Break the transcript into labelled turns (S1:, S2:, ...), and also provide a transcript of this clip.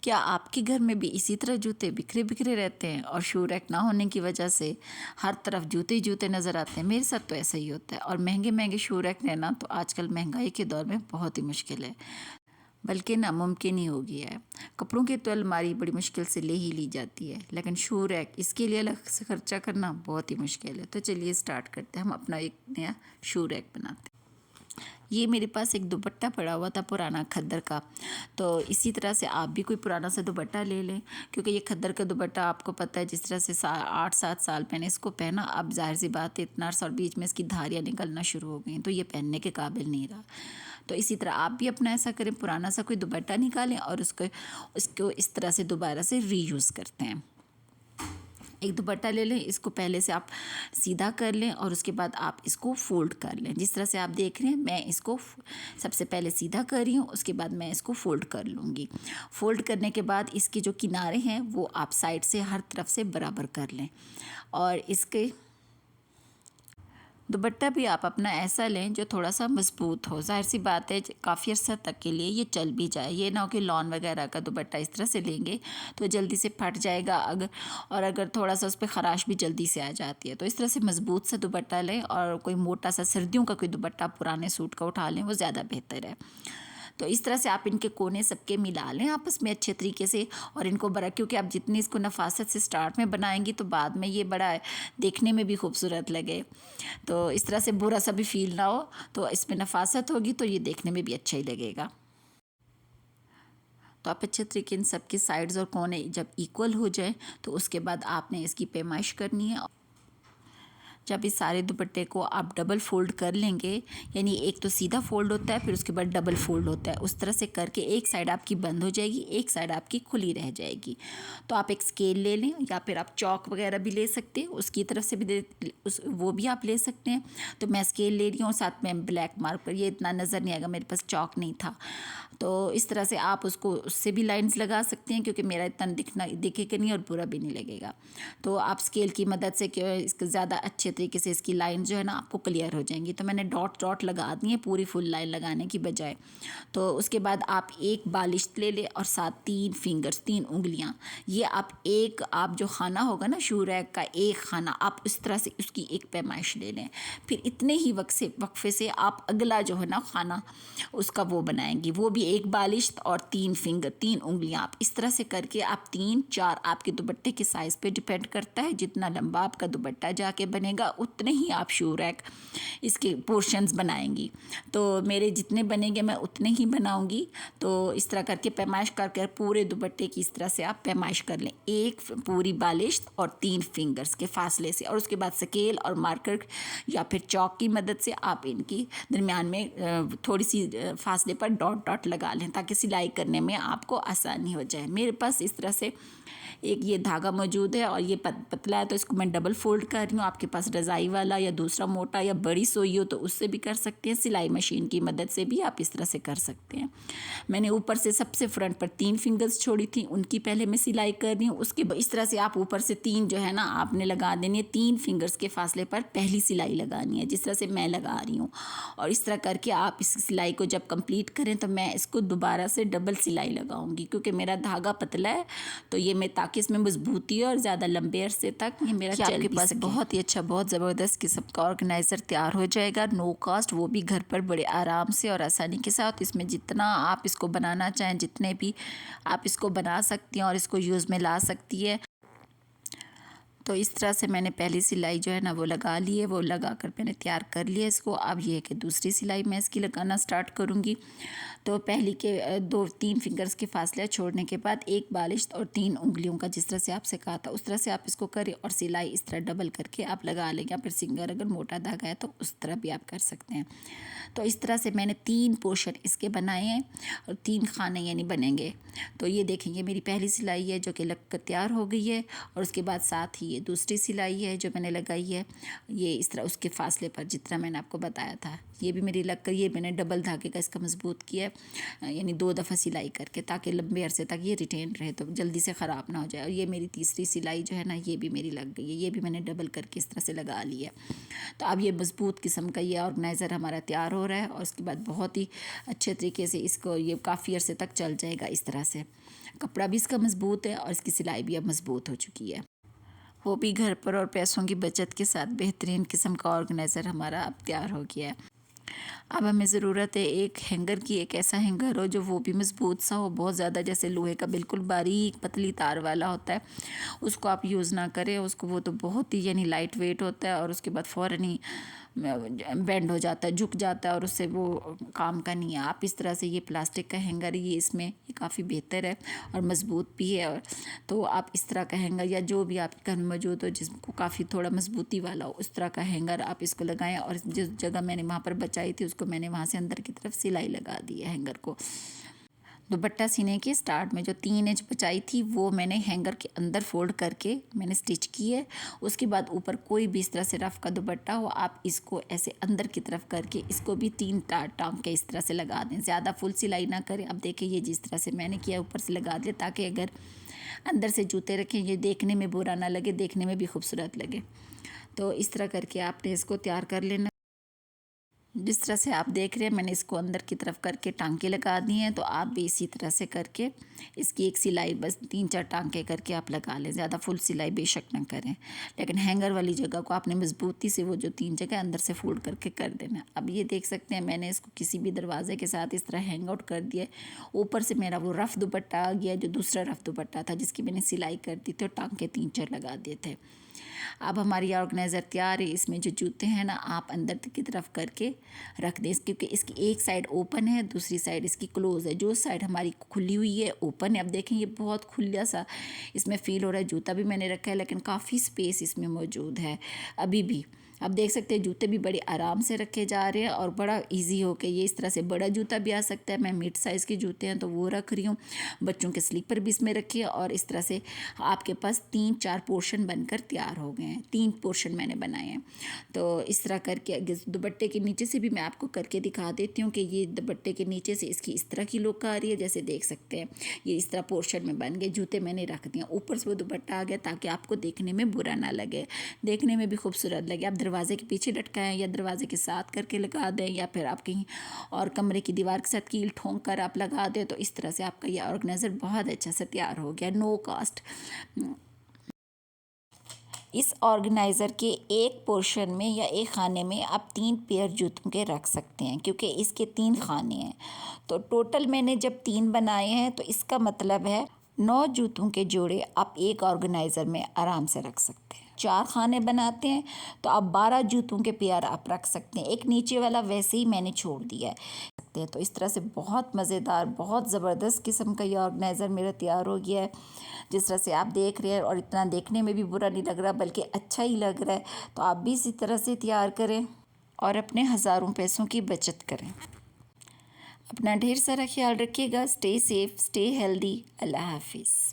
S1: क्या आपके घर में भी इसी तरह जूते बिखरे बिखरे रहते हैं और शू रैक ना होने की वजह से हर तरफ जूते ही जूते नज़र आते हैं? मेरे साथ तो ऐसा ही होता है। और महंगे महंगे शू रैक लेना तो आजकल महंगाई के दौर में बहुत ही मुश्किल है, बल्कि नामुमकिन ही हो गया है। कपड़ों की तो अलमारी बड़ी मुश्किल से ले ही ली जाती है, लेकिन शू रैक इसके लिए अलग से खर्चा करना बहुत ही मुश्किल है। तो चलिए स्टार्ट करते हैं, हम अपना एक नया शू रैक बनाते हैं। ये मेरे पास एक दुपट्टा पड़ा हुआ था पुराना खद्दर का, तो इसी तरह से आप भी कोई पुराना सा दुपट्टा ले लें, क्योंकि ये खद्दर का दुपट्टा आपको पता है जिस तरह से 8-7 साल मैंने इसको पहना, अब जाहिर सी बात है इतना अर्सा और बीच में इसकी धारियाँ निकलना शुरू हो गई, तो ये पहनने के काबिल नहीं रहा। तो इसी तरह आप भी अपना ऐसा करें, पुराना सा कोई दुपट्टा निकालें और उसको इस तरह से दोबारा से रीयूज़ करते हैं। एक दुपट्टा ले लें, इसको पहले से आप सीधा कर लें और उसके बाद आप इसको फ़ोल्ड कर लें। जिस तरह से आप देख रहे हैं, मैं इसको सबसे पहले सीधा कर रही हूँ, उसके बाद मैं इसको फ़ोल्ड कर लूँगी। फ़ोल्ड करने के बाद इसके जो किनारे हैं वो आप साइड से हर तरफ से बराबर कर लें। और इसके दुपट्टा भी आप अपना ऐसा लें जो थोड़ा सा मजबूत हो। ज़ाहिर सी बात है काफ़ी अर्सा तक के लिए ये चल भी जाए, ये ना हो कि लॉन वगैरह का दुपट्टा इस तरह से लेंगे तो जल्दी से फट जाएगा, अगर थोड़ा सा उस पर ख़राश भी जल्दी से आ जाती है। तो इस तरह से मजबूत सा दुपट्टा लें और कोई मोटा सा सर्दियों का कोई दुपट्टा पुराने सूट का उठा लें, वो ज़्यादा बेहतर है। तो इस तरह से आप इनके कोने सबके मिला लें आपस में अच्छे तरीके से और इनको बड़ा, क्योंकि आप जितनी इसको नफासत से स्टार्ट में बनाएंगी तो बाद में ये बड़ा देखने में भी खूबसूरत लगे, तो इस तरह से बुरा सा भी फील ना हो, तो इसमें नफासत होगी तो ये देखने में भी अच्छा ही लगेगा। तो आप अच्छे तरीके इन सबके साइड्स और कोने जब इक्वल हो जाए तो उसके बाद आपने इसकी पैमाइश करनी है। जब इस सारे दुपट्टे को आप डबल फ़ोल्ड कर लेंगे, यानी एक तो सीधा फ़ोल्ड होता है फिर उसके बाद डबल फ़ोल्ड होता है, उस तरह से करके एक साइड आपकी बंद हो जाएगी, एक साइड आपकी खुली रह जाएगी। तो आप एक स्केल ले लें या फिर आप चौक वगैरह भी ले सकते हैं, उसकी तरफ से भी वो भी आप ले सकते हैं। तो मैं स्केल ले रही हूँ, साथ में ब्लैक मार्कर, ये इतना नज़र नहीं आएगा, मेरे पास चौक नहीं था। तो इस तरह से आप उसको उससे भी लाइंस लगा सकते हैं, क्योंकि मेरा इतना दिखेगा नहीं और बुरा भी नहीं लगेगा। तो आप स्केल की मदद से इसको ज़्यादा अच्छे तरीके से इसकी लाइन जो है ना आपको क्लियर हो जाएंगी। तो मैंने डॉट लगा दी है पूरी फुल लाइन लगाने की बजाय। तो उसके बाद आप एक बालिश ले लें और साथ 3 फिंगर्स, 3 उंगलियां, ये आप जो खाना होगा ना शू रैक का, एक खाना आप इस तरह से उसकी एक पैमाइश ले लें। फिर इतने ही वक्फे से आप अगला जो है ना खाना उसका वो बनाएंगी, वो भी एक बालिश और 3 फिंगर, 3 उंगलियां। आप इस तरह से करके आप 3-4, आपके दुपट्टे के साइज़ पे डिपेंड करता है, जितना लंबा आपका दुपट्टा जाके बनेगा उतने ही आप शू रैक इसके पोर्शंस बनाएंगी। तो मेरे जितने बनेंगे मैं उतने ही बनाऊंगी। तो इस तरह करके पैमाइश करके पूरे दुपट्टे की इस तरह से आप पैमाइश कर लें, एक पूरी बालिश और 3 फिंगर्स के फासले से। और उसके बाद स्केल और मार्कर या फिर चौक की मदद से आप इनकी दरमियान में थोड़ी सी फासले पर डॉट लगा लें, ताकि सिलाई करने में आपको आसानी हो जाए। मेरे पास इस तरह से एक ये धागा मौजूद है और ये पतला है, तो इसको मैं डबल फोल्ड कर रही हूँ। आपके पास रज़ाई वाला या दूसरा मोटा या बड़ी सुई हो तो उससे भी कर सकते हैं, सिलाई मशीन की मदद से भी आप इस तरह से कर सकते हैं। मैंने ऊपर से सबसे फ्रंट पर 3 फिंगर्स छोड़ी थी, उनकी पहले मैं सिलाई कर रही हूँ। उसके इस तरह से आप ऊपर से 3 जो है ना आपने लगा देनी है, 3 फिंगर्स के फासले पर पहली सिलाई लगानी है, जिस तरह से मैं लगा रही हूँ। और इस तरह करके आप इस सिलाई को जब कंप्लीट करें तो मैं इसको दोबारा से डबल सिलाई लगाऊंगी, क्योंकि मेरा धागा पतला है, तो ये मैं ताकि इसमें मजबूती और ज़्यादा लंबे अरसे तक ये मेरा चल भी पास बहुत ही अच्छा, बहुत ज़बरदस्त किस्म का ऑर्गेनाइज़र तैयार हो जाएगा, नो कॉस्ट, वो भी घर पर बड़े आराम से और आसानी के साथ। इसमें जितना आप इसको बनाना चाहें, जितने भी आप इसको बना सकती हैं और इसको यूज़ में ला सकती है। तो इस तरह से मैंने पहली सिलाई जो है ना वो लगा ली है, वो लगा कर मैंने तैयार कर लिया इसको। अब ये है कि दूसरी सिलाई मैं इसकी लगाना स्टार्ट करूँगी। तो पहली के 2-3 फिंगर्स के फासले छोड़ने के बाद एक बालिश और 3 उंगलियों का, जिस तरह से आपसे कहा था उस तरह से आप इसको करें और सिलाई इस तरह डबल करके आप लगा लें, या फिर सिंगल अगर मोटा धागा है तो उस तरह भी आप कर सकते हैं। तो इस तरह से मैंने 3 पोर्शन इसके बनाए हैं और 3 खाने यानी बनेंगे। तो ये देखेंगे मेरी पहली सिलाई है जो कि लग कर तैयार हो गई है, और उसके बाद साथ ही ये दूसरी सिलाई है जो मैंने लगाई है, ये इस तरह उसके फासले पर जितना मैंने आपको बताया था। ये भी मेरी लग कर, ये मैंने डबल धागे का इसका मजबूत किया है, यानी 2 दफ़ा सिलाई करके, ताकि लंबे अरसे तक ये रिटेन रहे, तो जल्दी से ख़राब ना हो जाए। और ये मेरी तीसरी सिलाई जो है ना, ये भी मेरी लग गई है, ये भी मैंने डबल करके इस तरह से लगा ली है। तो अब ये मज़बूत किस्म का ये ऑर्गेनाइज़र हमारा तैयार हो रहा है, और उसके बाद बहुत ही अच्छे तरीके से इसको ये काफ़ी अरसे तक चल जाएगा। इस तरह से कपड़ा भी इसका मज़बूत है और इसकी सिलाई भी अब मज़बूत हो चुकी है, वो भी घर पर और पैसों की बचत के साथ बेहतरीन किस्म का ऑर्गेनाइज़र हमारा अब तैयार हो गया है। अब हमें ज़रूरत है एक हैंगर की, एक ऐसा हैंगर हो जो वो भी मज़बूत सा हो, बहुत ज़्यादा जैसे लोहे का बिल्कुल बारीक पतली तार वाला होता है, उसको आप यूज़ ना करें। उसको, वो तो बहुत ही यानी लाइट वेट होता है और उसके बाद फ़ौरन ही बेंड हो जाता है, झुक जाता है, और उससे वो काम का नहीं है। आप इस तरह से, ये प्लास्टिक का हैंगर, ये इसमें ये काफ़ी बेहतर है और मज़बूत भी है। और तो आप इस तरह का हैंगर, या जो भी आपके घर में मौजूद हो जिसको काफ़ी थोड़ा मज़बूती वाला हो, उस तरह का हैंगर आप इसको लगाएं। और जिस जगह मैंने वहाँ पर बचाई थी उसको मैंने वहाँ से अंदर की तरफ सिलाई लगा दी है हैंगर को। दुपट्टा सीने के स्टार्ट में जो 3 इंच बचाई थी वो मैंने हैंगर के अंदर फोल्ड करके मैंने स्टिच की है। उसके बाद ऊपर कोई भी इस तरह से रफ़ का दुपट्टा हो, आप इसको ऐसे अंदर की तरफ करके इसको भी 3 टांग के इस तरह से लगा दें। ज़्यादा फुल सिलाई ना करें। अब देखिए ये जिस तरह से मैंने किया ऊपर से लगा दिया, ताकि अगर अंदर से जूते रखें ये देखने में बुरा ना लगे, देखने में भी खूबसूरत लगे। तो इस तरह करके आपने इसको तैयार कर लेना। जिस तरह से आप देख रहे हैं मैंने इसको अंदर की तरफ करके टांके लगा दिए हैं, तो आप भी इसी तरह से करके इसकी एक सिलाई बस 3-4 टांके करके आप लगा लें। ज़्यादा फुल सिलाई बेशक ना करें, लेकिन हैंगर वाली जगह को आपने मज़बूती से वो जो 3 जगह अंदर से फोल्ड करके कर देना। अब ये देख सकते हैं मैंने इसको किसी भी दरवाजे के साथ इस तरह हैंग आउट कर दिया। ऊपर से मेरा वो रफ़ दुपट्टा आ गया, जो दूसरा रफ़ दुपट्टा था जिसकी मैंने सिलाई कर दी थी और टांके 3-4 लगा दिए थे। अब हमारी ऑर्गेनाइज़र तैयार है। इसमें जो जूते हैं ना, आप अंदर की तरफ करके रख दें, क्योंकि इसकी एक साइड ओपन है, दूसरी साइड इसकी क्लोज़ है। जो साइड हमारी खुली हुई है ओपन है। अब देखें ये बहुत खुला सा इसमें फ़ील हो रहा है। जूता भी मैंने रखा है लेकिन काफ़ी स्पेस इसमें मौजूद है अभी भी। अब देख सकते हैं जूते भी बड़े आराम से रखे जा रहे हैं और बड़ा इजी हो के, ये इस तरह से बड़ा जूता भी आ सकता है। मैं मिड साइज़ के जूते हैं तो वो रख रही हूँ। बच्चों के स्लीपर भी इसमें रखिए, और इस तरह से आपके पास 3-4 पोर्शन बनकर तैयार हो गए हैं। 3 पोर्शन मैंने बनाए हैं। तो इस तरह करके दुपट्टे के नीचे से भी मैं आपको करके दिखा देती हूँ कि ये दुपट्टे के नीचे से इसकी इस तरह की लुक आ रही है। जैसे देख सकते हैं ये इस तरह पोर्शन में बन गए। जूते मैंने रख दिए, ऊपर से वो दुपट्टा आ गया ताकि आपको देखने में बुरा ना लगे, देखने में भी खूबसूरत लगे। आप दरवाजे के पीछे लटकाएं या दरवाजे के साथ करके लगा दें, या फिर आप कहीं और कमरे की दीवार के साथ कील ठोंक कर आप लगा दें। तो इस तरह से आपका ये ऑर्गेनाइज़र बहुत अच्छा से तैयार हो गया, नो कॉस्ट। इस ऑर्गेनाइज़र के एक पोर्शन में या एक खाने में आप 3 पेयर जूतों के रख सकते हैं, क्योंकि इसके 3 खाने हैं। तो टोटल मैंने जब 3 बनाए हैं तो इसका मतलब है 9 जूतों के जोड़े आप एक ऑर्गेनाइज़र में आराम से रख सकते हैं। 4 खाने बनाते हैं तो आप 12 जूतों के पेयर आप रख सकते हैं। एक नीचे वाला वैसे ही मैंने छोड़ दिया है। तो इस तरह से बहुत मज़ेदार, बहुत ज़बरदस्त किस्म का ये ऑर्गेनाइज़र मेरा तैयार हो गया है। जिस तरह से आप देख रहे हैं, और इतना देखने में भी बुरा नहीं लग रहा बल्कि अच्छा ही लग रहा है। तो आप भी इसी तरह से तैयार करें और अपने हज़ारों पैसों की बचत करें। अपना ढेर सारा ख्याल रखिएगा। Stay safe, stay healthy. Allah हाफिज़।